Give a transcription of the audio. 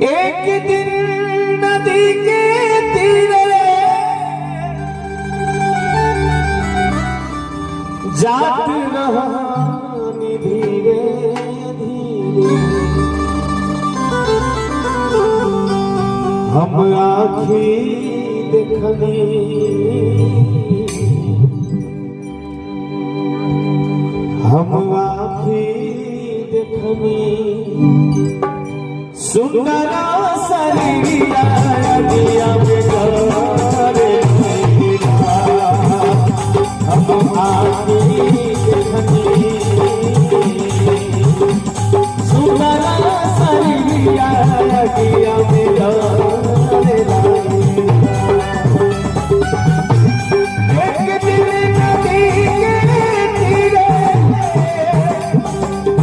एक दिन नदी के तीरे जात रहानी धीरे धीरे, हम आँखी देखनी हम आँखी देखनी सुंदर शरीरिया दिया में